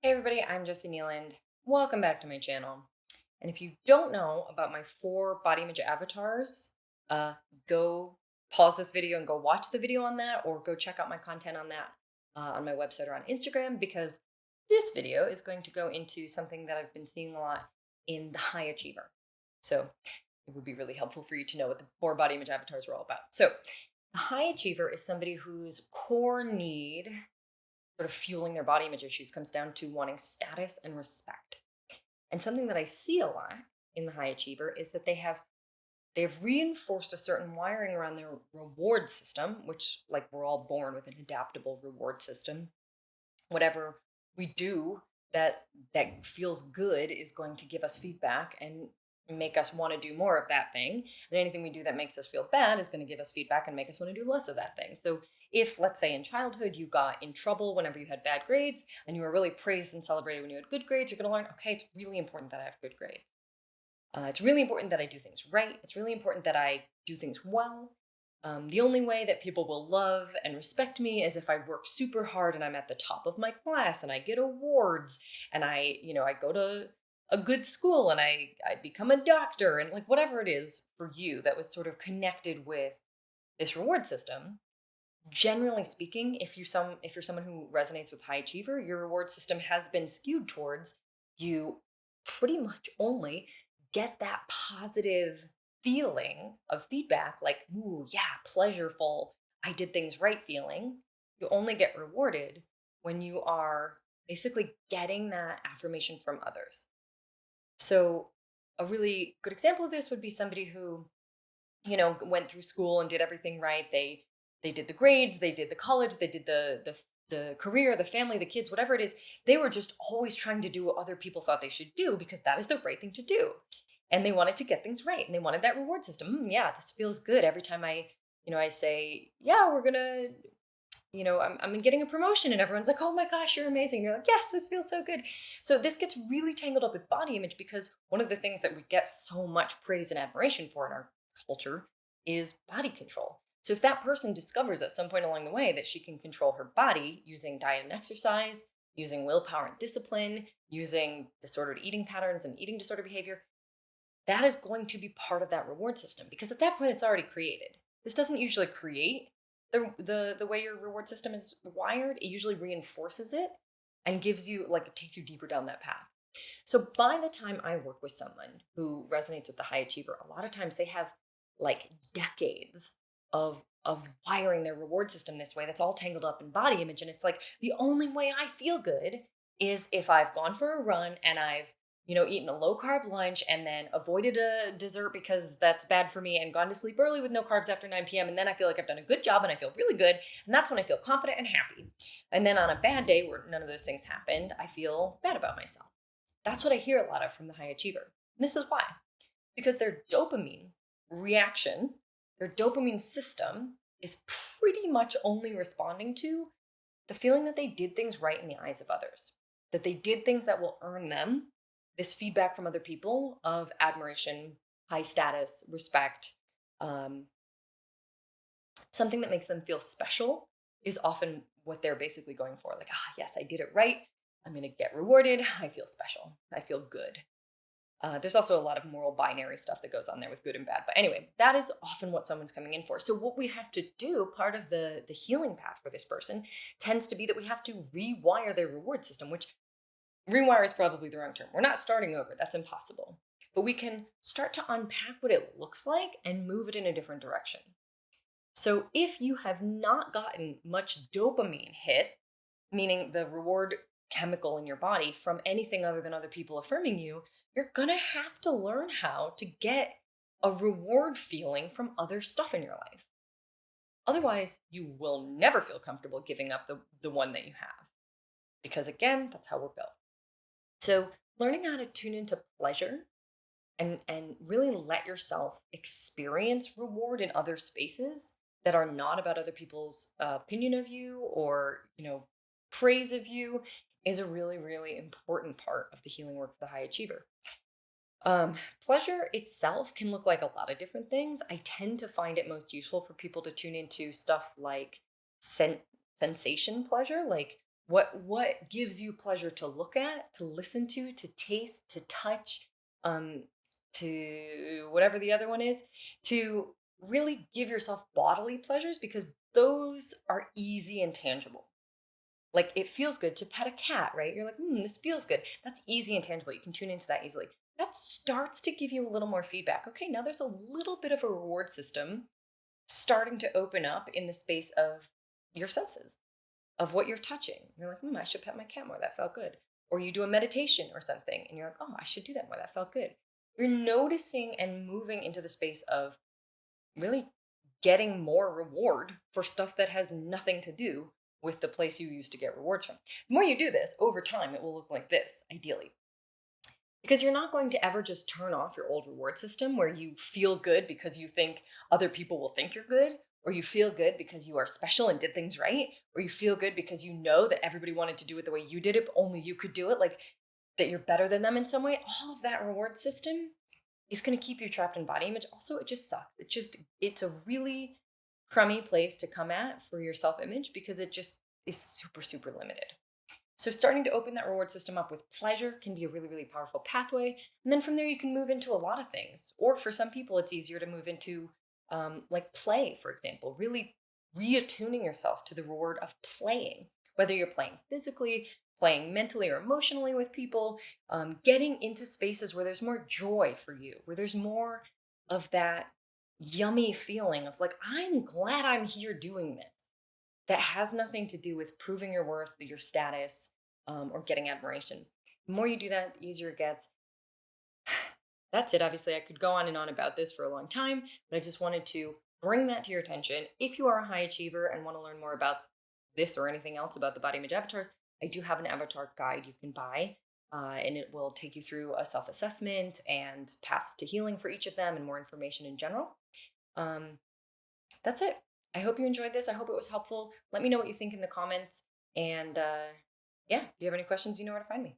Hey everybody, I'm Jesse Nealand. Welcome back to my channel. And if you don't know about my 4 body image avatars, uh, go pause this video and go watch the video on that, or go check out my content on that on my website or on Instagram, because this video is going to go into something that I've been seeing a lot in the high achiever. So it would be really helpful for you to know what the 4 body image avatars are all about. So the high achiever is somebody whose core need sort of fueling their body image issues comes down to wanting status and respect. And something that I see a lot in the high achiever is that they've reinforced a certain wiring around their reward system, which, like, we're all born with an adaptable reward system. Whatever we do that feels good is going to give us feedback and make us want to do more of that thing. And anything we do that makes us feel bad is going to give us feedback and make us want to do less of that thing. So if, let's say, in childhood you got in trouble whenever you had bad grades and you were really praised and celebrated when you had good grades, you're going to learn, okay, it's really important that I have good grades. It's really important that I do things right. It's really important that I do things well. The only way that people will love and respect me is if I work super hard and I'm at the top of my class and I get awards and I go to a good school and I become a doctor, and like whatever it is for you that was sort of connected with this reward system. Generally speaking, if you're someone who resonates with high achiever, your reward system has been skewed towards you pretty much only get that positive feeling of feedback, like, ooh, yeah, pleasureful, I did things right feeling. You only get rewarded when you are basically getting that affirmation from others. So, a really good example of this would be somebody who, went through school and did everything right. They did the grades, they did the college, they did the career, the family, the kids, whatever it is. They were just always trying to do what other people thought they should do because that is the right thing to do. And they wanted to get things right, and they wanted that reward system. Yeah, this feels good every time I say, yeah, we're gonna, I'm getting a promotion, and everyone's like, oh my gosh, you're amazing. You're like, yes, this feels so good. So this gets really tangled up with body image, because one of the things that we get so much praise and admiration for in our culture is body control. So if that person discovers at some point along the way that she can control her body using diet and exercise, using willpower and discipline, using disordered eating patterns and eating disorder behavior, that is going to be part of that reward system, because at that point it's already created. This doesn't usually create the way your reward system is wired. It usually reinforces it and gives you, like, it takes you deeper down that path. So by the time I work with someone who resonates with the high achiever, a lot of times they have like decades of wiring their reward system this way, that's all tangled up in body image. And it's like, the only way I feel good is if I've gone for a run and I've eaten a low carb lunch and then avoided a dessert because that's bad for me, and gone to sleep early with no carbs after 9 p.m. And then I feel like I've done a good job and I feel really good. And that's when I feel confident and happy. And then on a bad day where none of those things happened, I feel bad about myself. That's what I hear a lot of from the high achiever. And this is why. Because their dopamine reaction, their dopamine system is pretty much only responding to the feeling that they did things right in the eyes of others, that they did things that will earn them this feedback from other people of admiration, high status, respect. Um, Something that makes them feel special is often what they're basically going for. Like, ah, yes, I did it right. I'm going to get rewarded. I feel special. I feel good. There's also a lot of moral binary stuff that goes on there with good and bad. But anyway, that is often what someone's coming in for. So what we have to do, part of the healing path for this person, tends to be that we have to rewire their reward system, which rewire is probably the wrong term. We're not starting over. That's impossible. But we can start to unpack what it looks like and move it in a different direction. So if you have not gotten much dopamine hit, meaning the reward chemical in your body, from anything other than other people affirming you, you're going to have to learn how to get a reward feeling from other stuff in your life. Otherwise, you will never feel comfortable giving up the one that you have. Because again, that's how we're built. So learning how to tune into pleasure and really let yourself experience reward in other spaces that are not about other people's opinion of you, or praise of you, is a really, really important part of the healing work of the high achiever. Pleasure itself can look like a lot of different things. I tend to find it most useful for people to tune into stuff like sensation pleasure, like What gives you pleasure to look at, to listen to taste, to touch, um, to whatever the other one is, to really give yourself bodily pleasures because those are easy and tangible. Like it feels good to pet a cat, right? You're like, this feels good. That's easy and tangible. You can tune into that easily. That starts to give you a little more feedback. Okay, now there's a little bit of a reward system starting to open up in the space of your senses, of what you're touching. You're like, I should pet my cat more. That felt good. Or you do a meditation or something and you're like, oh, I should do that more. That felt good. You're noticing and moving into the space of really getting more reward for stuff that has nothing to do with the place you used to get rewards from. The more you do this over time, it will look like this, ideally. Because you're not going to ever just turn off your old reward system where you feel good because you think other people will think you're good, or you feel good because you are special and did things right, or you feel good because you know that everybody wanted to do it the way you did it, but only you could do it, like that you're better than them in some way. All of that reward system is going to keep you trapped in body image. Also, it just sucks. It's a really crummy place to come at for your self image because it just is super, super limited. So starting to open that reward system up with pleasure can be a really, really powerful pathway. And then from there, you can move into a lot of things. Or for some people, it's easier to move into like play, for example, really reattuning yourself to the reward of playing, whether you're playing physically, playing mentally or emotionally with people, getting into spaces where there's more joy for you, where there's more of that yummy feeling of like, I'm glad I'm here doing this. That has nothing to do with proving your worth, your status, or getting admiration. The more you do that, the easier it gets. That's it. Obviously, I could go on and on about this for a long time, but I just wanted to bring that to your attention. If you are a high achiever and want to learn more about this or anything else about the body image avatars, I do have an avatar guide you can buy, and it will take you through a self assessment and paths to healing for each of them and more information in general. Um, that's it. I hope you enjoyed this. I hope it was helpful. Let me know what you think in the comments. And yeah, if you have any questions, you know where to find me.